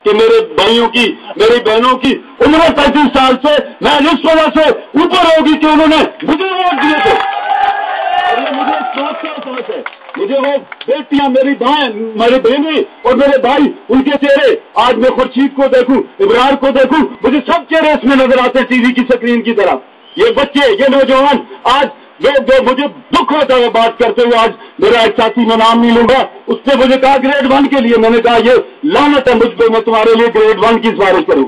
کہ میرے भाइयों की, मेरी बहनों की उम्र 35 साल से मैं इस वजह से ऊपर होगी कि उन्होंने मुझे वोट दिए थे। और ये मुझे शौक का एहसास है। मुझे वो बेटियां, मेरी बहनें और मेरे भाई, उनके चेहरे आज मैं खुर्शीद को देखूं, इब्रार को देखूं, मुझे सब चेहरे इसमें नजर आते हैं टीवी की स्क्रीन की तरह। ये बच्चे, ये नौजवान आज जो मुझे दुख होता है बात करते हुए, आज मेरा एक साथी, मैं नाम नहीं लूंगा, उसने मुझे कहा ग्रेड 1 के लिए, मैंने कहा ये लानत है मुझ पर, मैं तुम्हारे लिए ग्रेड 1 की सिफारिश करूं।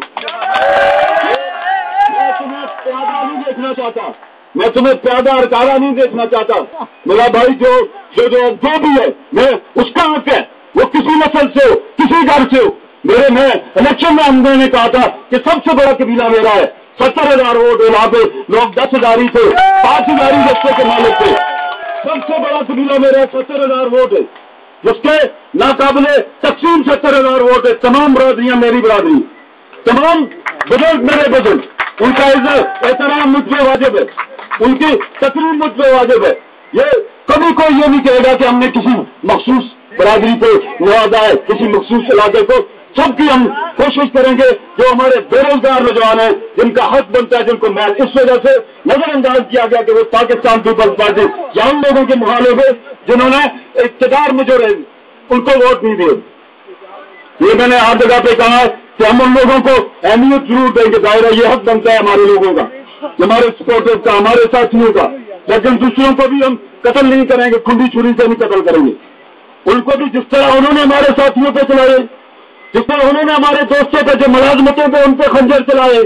मैं तुम्हें प्यादा नहीं देखना चाहता, मैं तुम्हें प्यादा और काला नहीं देखना चाहता। मेरा भाई जो भी है, मैं उसका हक है, वो किसी नस्ल से हो, किसी घर से हो। मैं इलेक्शन में हमने ने कहा था कि सबसे बड़ा कबीला मेरा है। 70,000 वोट है, वहां पे लोग 10,000 ही थे, 5,000 ही रस्ते के मालिक थे। सबसे बड़ा कबीला मेरा 70,000 वोट है, जिसके नाकाबिले तकसीम 70,000 वोट है। तमाम बरादरियां मेरी बरादरी, तमाम बुजुर्ग मेरे बुजुर्ग, उनका इज्जत एहतराम मुझ पे वाजिब है, उनकी तकरीम मुझ पे वाजिब है। ये कभी कोई ये नहीं कहेगा कि हमने किसी मखसूस बरादरी को नवाजा है, किसी मखसूस इलाके को। सबकी हम कोशिश करेंगे जो हमारे बेरोजगार नौजवान हैं, जिनका हक बनता है, जिनको मैं इस वजह से नजरअंदाज किया गया कि वो पाकिस्तान पीपल्स पार्टी या उन लोगों के मुखालिफ है जिन्होंने इक़्तिदार में जो रहे उनको वोट नहीं दिए। ये मैंने हर जगह पे कहा है कि हम उन लोगों को अहमियत जरूर देंगे, दायरा ये हक बनता है हमारे लोगों का, हमारे सपोर्टर्स का, हमारे साथियों का। लेकिन दूसरों को भी हम कत्ल नहीं करेंगे, खुली छुरी से नहीं कत्ल करेंगे। उनको भी जिस तरह उन्होंने हमारे साथियों पे चलाए, जिस तरह उन्होंने हमारे दोस्तों पे, जो मुलाजमतों पे, उन पे खंजर चलाए,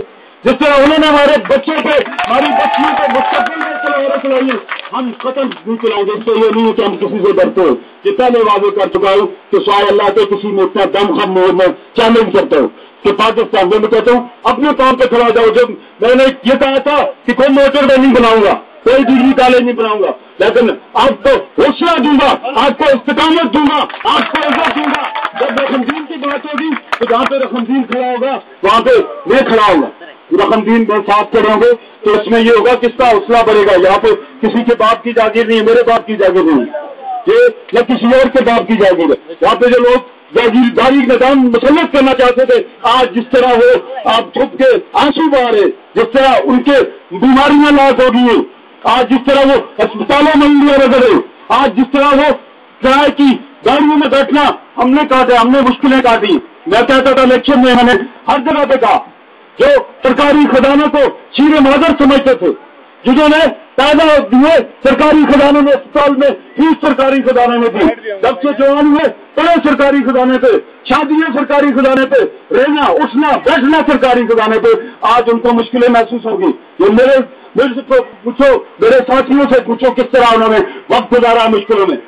जिस तरह उन्होंने हमारे बच्चों पे, हमारी बच्चियों पे मुस्तकिल में चलाइए, हम कत्ल नहीं चलाएंगे। इससे ये नहीं है कि हम किसी से डरते हो। कि पहले वादे कर चुका हूँ कि शायद अल्लाह के किसी में इतना दम खम में चैलेंज करता हूँ कि पाकिस्तान में, मैं कहता हूँ अपने काम पे खड़ा जाओ। जब मैंने ये कहा था कि कोई मोटर वे नहीं बनाऊंगा, कोई डिग्री कॉलेज नहीं बनाऊंगा, लेकिन आपको हौसला दूंगा, आपको इस्तेकामत दूंगा, आपको इज्जत दूंगा। जब रकमदीन की बात होगी तो जहाँ पे रकमदीन खड़ा होगा वहाँ पे मैं खड़ा होगा। रकमदीन में साथ करेंगे तो इसमें ये होगा किसका हौसला बढ़ेगा। यहाँ पे किसी के बाप की जागीर नहीं है, मेरे बाप की जागीर नहीं है, ये न किसी और के बाप की जागीर है। यहाँ पे जो लोग जागीरदारी निजाम मुसल्लत करना चाहते थे, आज जिस तरह वो आप छुप के आंसू बहा रहे, जिस तरह उनके बीमारियां लाक हो गई है, आज जिस तरह वो अस्पतालों में इंडिया नजर है, आज जिस तरह वो किराए की गाड़ियों में बैठना हमने काटा, हमने मुश्किलें काटी। मैं कहता था इलेक्शन में, मैंने हर जगह पे कहा, जो सरकारी खजाने को शीरे मादर समझते थे, जिन्होंने पैदा दिए सरकारी खजाने में, अस्पताल में, फीस सरकारी खजाने में दी, जब से जवान हुए पड़े सरकारी खजाने पे, शादियां सरकारी खजाने पे, रहना उठना बैठना सरकारी खजाने पे, आज उनको मुश्किलें महसूस होगी। ये मेरे से पूछो, मेरे साथियों से पूछो किस तरह उन्होंने वक्त गुजारा मुश्किलों में,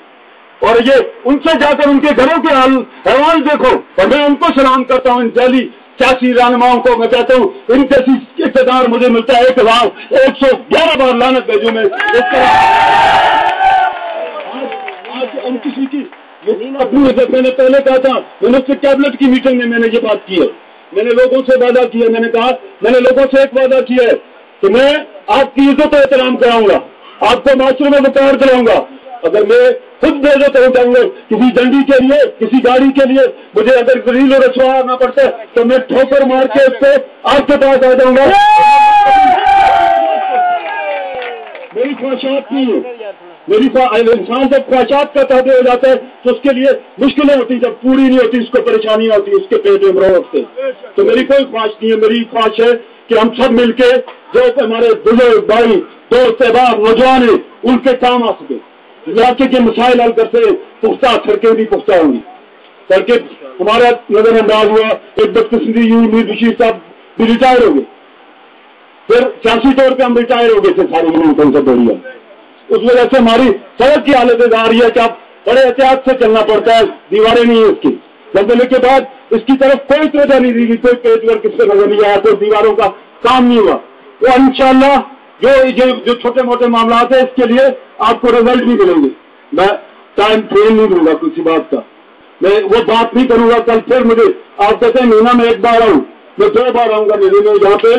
और ये उनसे जाकर उनके घरों के हाल देखो। और मैं उनको सलाम करता हूँ, इन जैली सियासी रहनुमाओं को मैं कहता हूँ, इन जैसी इक़्तिदार मुझे मिलता है 1,111 बार लानत भेजूं मैं। इस तरह आज हम किसी की अपनी इज्जत, मैंने पहले कहा था, मिनिस्टर कैबिनेट की मीटिंग में मैंने ये बात की है, मैंने लोगों से वादा किया, मैंने कहा, मैंने लोगों से एक वादा किया है कि मैं आपकी इज्जत एहतराम कराऊंगा, आपको माशरे में वक़ार कराऊंगा। अगर मैं खुद बेइज्जत हो जाऊंगा किसी डंडी के लिए, किसी गाड़ी के लिए, मुझे अगर जलील और रसवा आना पड़ता है तो मैं ठोकर मार के उसको आपके पास आ जाऊंगा। मेरी ख्वाहिशात नहीं है, मेरी इंसान जब ख्वाहिशात का ताबे हो जाता है तो उसके लिए मुश्किलें होती, जब पूरी नहीं होती उसको परेशानियां होती, उसके पेट में मरोड़ होते। तो मेरी कोई ख्वाहिश नहीं है, मेरी ख्वाहिश है कि हम सब मिलके जो हमारे बुजुर्ग भाई दोस्त अहबाब नौजवान है उनके काम आ सके, इलाके के मसाइल हल करते, पुख्ता सड़कें भी पुख्ता होंगी। सड़कें हमारा नजरअंदाज हुआ, एक बदकिस्मती मीर बशीर साहब भी रिटायर हो गए, फिर सियासी तौर पे हम रिटायर हो गए थे सारी मुल्कों से बढ़िया। उस वजह से हमारी सड़क की हालत आ रही है कि आप बड़े एहतियात से चलना पड़ता है, दीवारें नहीं है इसकी। जल्दले के बाद इसकी तरफ कोई तवज्जो नहीं दी, कोई पेज वर्क इससे नजर नहीं आया, कोई दीवारों का काम नहीं हुआ। तो इंशाअल्लाह जो छोटे मोटे मामला है इसके लिए आपको रिजल्ट नहीं मिलेंगे। मैं टाइम फ्रेम नहीं दूंगा किसी बात का, मैं वो बात नहीं करूंगा। कल फिर मुझे आप कहते हैं महीना में 1 बार आऊं, मैं 2 बार आऊंगा मेरे में, यहाँ पे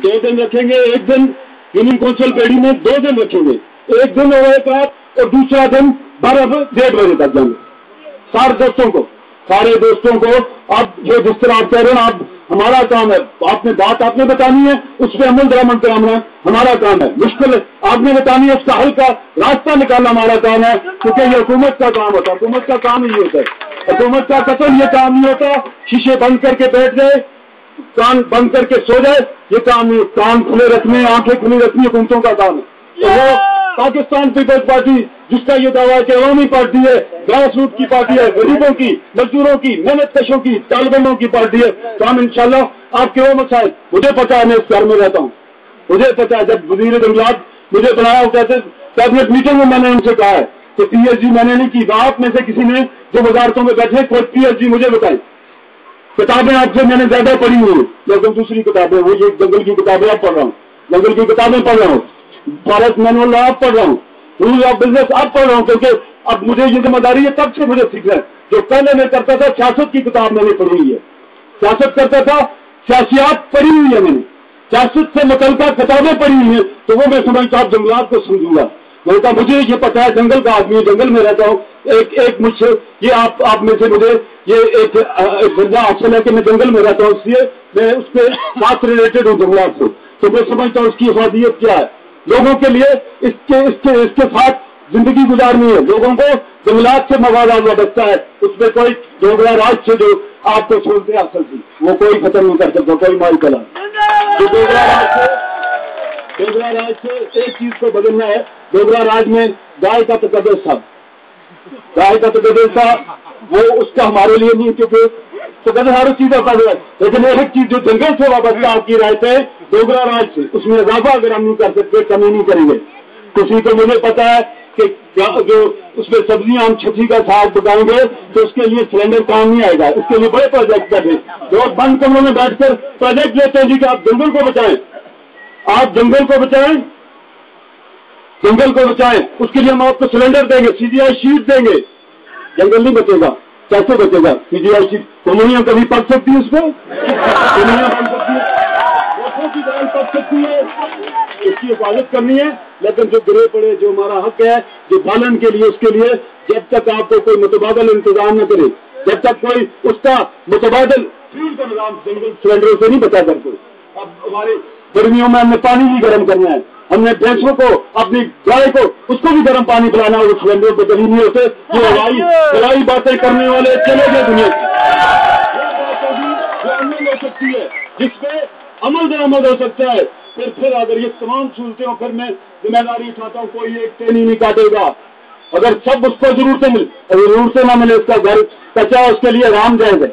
2 दिन रखेंगे। एक दिन यूनियन काउंसिल पेड़ी में 2 दिन रखेंगे, एक दिन हो एक रात और दूसरा दिन 1:30 बजे तक जाएंगे। सारे दोस्तों को अब ये जिस तरह आप कह रहे हैं ना, आप हमारा काम है, आपने बतानी है, उस पर अमल दरामद कराना हमारा काम है। मुश्किल आपने बतानी है, उसका हल का रास्ता निकालना हमारा काम है, क्योंकि ये हुकूमत का काम होता है। हुकूमत का काम ही होता है, हुकूमत का कतई ये काम नहीं होता शीशे बंद करके बैठ जाए, कान बंद करके सो जाए, ये काम नहीं। कान खुले रखने, आंखें खुली रखनी हुकूमतों का काम है। तो वो पाकिस्तान पीपल्स पार्टी जिसका ये दावा है कि अवामी पार्टी है, ग्रास रूट की पार्टी है, गरीबों की, मजदूरों की, मेहनत कशों की, तालिबानों की पार्टी है, तो हम इंशाल्लाह आपके वो मसाइल, मुझे पता है, मैं इस घर में रहता हूँ, मुझे पता है। जब वजीर जंगलात मुझे बनाया, कहते कैबिनेट मीटिंग में मैंने उनसे कहा है कि पीएचडी मैंने नहीं की। आप में से किसी ने जो वजारतों में बैठे कोई पीएचडी मुझे बताई। किताबें आपसे मैंने ज्यादा पढ़ी हुई, लेकिन दूसरी किताबें, वो ये जंगल की किताबें आप पढ़ रहा हूँ, जंगल की किताबें पढ़ रहा हूँ, फॉरेस्ट मैनुअल आप पढ़ रहा हूँ, रूल ऑफ बिजनेस आप पढ़ रहा हूँ, क्योंकि अब मुझे ये जिम्मेदारी है, तब से मुझे सीखना है। जो पहले मैं करता था, सियासत की किताब मैंने पढ़ी हुई है, सियासत करता था, सियासियात पढ़ी हुई है मैंने, सियासत से मुतल्लिका किताबें पढ़ी हुई है, तो वो मैं समझता हूँ जंगलात को समझूंगा। मैंने कहा मुझे ये पता है, जंगल का आदमी, जंगल में रहता हूँ। एक मुझसे ये आप में से मुझे ये एक दर्जा हासिल है कि मैं जंगल में रहता हूँ, इसलिए मैं उसके साथ रिलेटेड हूँ जंगलात से, तो मैं समझता हूँ उसकी हिफाजत क्या है। लोगों के लिए इसके साथ जिंदगी गुजारनी है, लोगों को जंगलात से मवाद वाबस्ता है, उसमें कोई डोगरा राज से जो आपको छोड़ते हासिल थी वो कोई खत्म नहीं कर सकता, कोई माल चला। तो डोगरा राज से एक चीज को बदलना है। डोगरा राज में गाय का तकद्दुस था, गाय का तकद्दुस था, वो उसका हमारे लिए नहीं, क्योंकि तकद्दुस हर चीज होता है, लेकिन एक चीज जो जंगल से वाबस्ता आपकी राय है डोगरा राज से, उसमें इजाफा अगर हम नहीं कर सकते, कमी नहीं करेंगे। किसी को मुझे पता है कि जो उसमें सब्जियां हम छठी का साग पकाएंगे तो उसके लिए सिलेंडर काम नहीं आएगा, उसके लिए बड़े प्रोजेक्ट करते हैं। लोग बंद कमरों में बैठकर प्रोजेक्ट लेते हैं जी कि आप जंगल को बचाएं, आप जंगल को बचाएं, जंगल को बचाएं, उसके लिए हम आपको सिलेंडर देंगे, सीजीआई शीट देंगे, जंगल नहीं बचेगा। कैसे बचेगा सीजीआई शीट? कमोनिया कभी पक सकती है, उसमें कमोनिया बन सकती है, की दाल पक सकती है, इसकी हिफाजत करनी है। लेकिन जो गिरे पड़े, जो हमारा हक है, जो पालन के लिए, उसके लिए जब तक आपको कोई मुतबादल इंतजाम न करे, जब तक कोई उसका मुतबादल फ्यूल का निजाम जंगल सिलेंडरों से नहीं बचा करते। अब हमारी गर्मियों में हमने पानी भी गर्म करना है, हमने भैंसों को, अपनी गाय को, उसको भी गर्म पानी पिलाना है, वो सिलेंडरों पर कभी नहीं होते। ये हवाई बातें करने वाले चले गए दुनिया की, वो अमल हो सकती है, जिसपे अमल दरामद हो सकता है। फिर अगर ये तमाम सूरतें हो, फिर मैं जिम्मेदारी उठाता हूँ, कोई एक टेनी नहीं काटेगा। अगर सब उसको जरूरतें ना मिले, उसका घर कच्चा, उसके लिए आराम जायज है।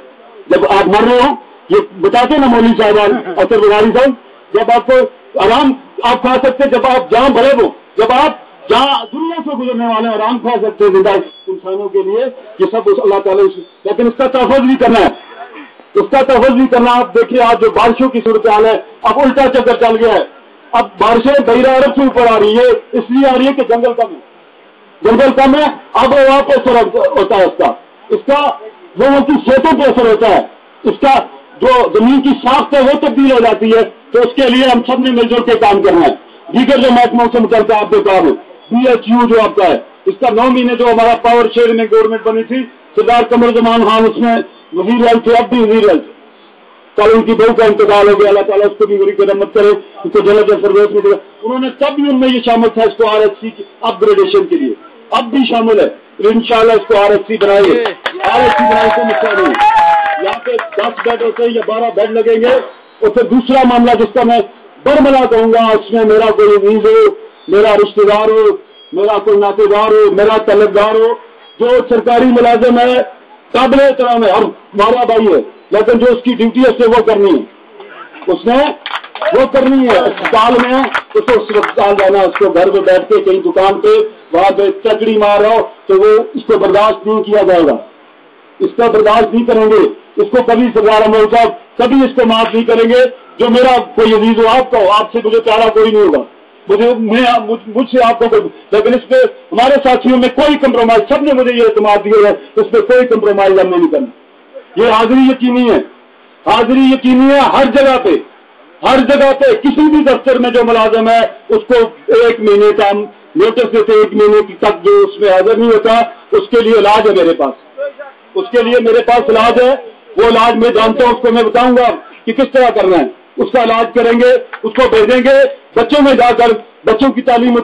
जब आप मर रहे हो, ये बताते ना मौलवी साहबान असर बुखारी साहब, जब आपको आराम आप खा सकते, जब आप जहाँ बड़े हो, जब आप जहाँ दुनिया से गुजरने वाले आराम खा सकते हैं जिंदा इंसानों के लिए, ये सब उस अल्लाह ताला, लेकिन उसका तहफ़्फ़ुज़ भी करना है, उसका तहफ़्फ़ुज़ भी करना। आप देखिए आज जो बारिशों की सूरत हाल है, अब उल्टा चक्कर चल गया है। अब बारिशें बहिरा अरब से ऊपर आ रही है, इसलिए आ रही है कि जंगल कम है, जंगल कम है। अब वहां पर असर होता है, इसका लोगों की सेहतों पर असर होता है, इसका जो जमीन की साख्त है वो तब्दील हो जाती है। तो उसके लिए हम सब ने मिलजुल के काम करना है। दीगर जो महकमों से मुतल्लिक़ आपके काम है, BHU जो आपका है, इसका 9 महीने जो हमारा पावर शेयर में गवर्नमेंट बनी थी, सरदार कमर जमान खान उसमें वजीर हेल्थ थे, अब भी वजीर हेल्थ। कल उनकी बहू का इंतकाल हो गया, अल्लाह ताला उसको भी बड़ी रहमत करे, उसको जन्नत फिरदौस में दे। उन्होंने तब भी उनमें ये शामिल था, इसको RHC की अपग्रेडेशन के लिए, अब भी शामिल है। इंशाल्लाह इसको RHC बनाएंगे, RHC बनाने से मसला नहीं। यहाँ पे 10 बेड होते हैं या 12 बेड लगेंगे। और फिर दूसरा मामला जिसका मैं बरमला कहूंगा, उसमें मेरा कोई अजीज हो, मेरा रिश्तेदार हो, मेरा कोई नातेदार हो, मेरा तलबदार हो, जो सरकारी मुलाजिम है, काबिल एहतराम है, हमारा भाई है, लेकिन जो उसकी ड्यूटी है उसने वो करनी है, उसने वो करनी है। अस्पताल में उसको अस्पताल जाना, उसको घर में बैठ के कहीं दुकान पे वहां पे चकड़ी मार रहा हो तो वो इसको बर्दाश्त नहीं किया जाएगा, इसका बर्दाश्त नहीं करेंगे, इसको कभी सरदार अमर साहब कभी इसको माफ नहीं करेंगे। जो मेरा कोई अजीज हो, आपका हो, आपसे मुझे प्यारा कोई नहीं होगा, मुझसे आपको कोई, लेकिन इस पे हमारे साथियों में कोई कंप्रोमाइज, सबने मुझे ये एतमाद दिया है, इस पे कोई कंप्रोमाइज हमने नहीं करना। ये हाजिरी यकीनी है, हाजिरी यकीनी है हर जगह पे, हर जगह पे। किसी भी दफ्तर में जो मुलाजिम है उसको 1 महीने का नोटिस देते, 1 महीने तक जो उसमें हाजिर नहीं होता, उसके लिए इलाज है मेरे पास, اس کے لیے میرے پاس علاج ہے، وہ علاج میں جانتا ہوں، اس کو میں بتاؤں گا کہ کس طرح کرنا ہے، اس کا علاج کریں گے، اس کو بھیجیں گے بچوں میں جا کر، بچوں کی تعلیم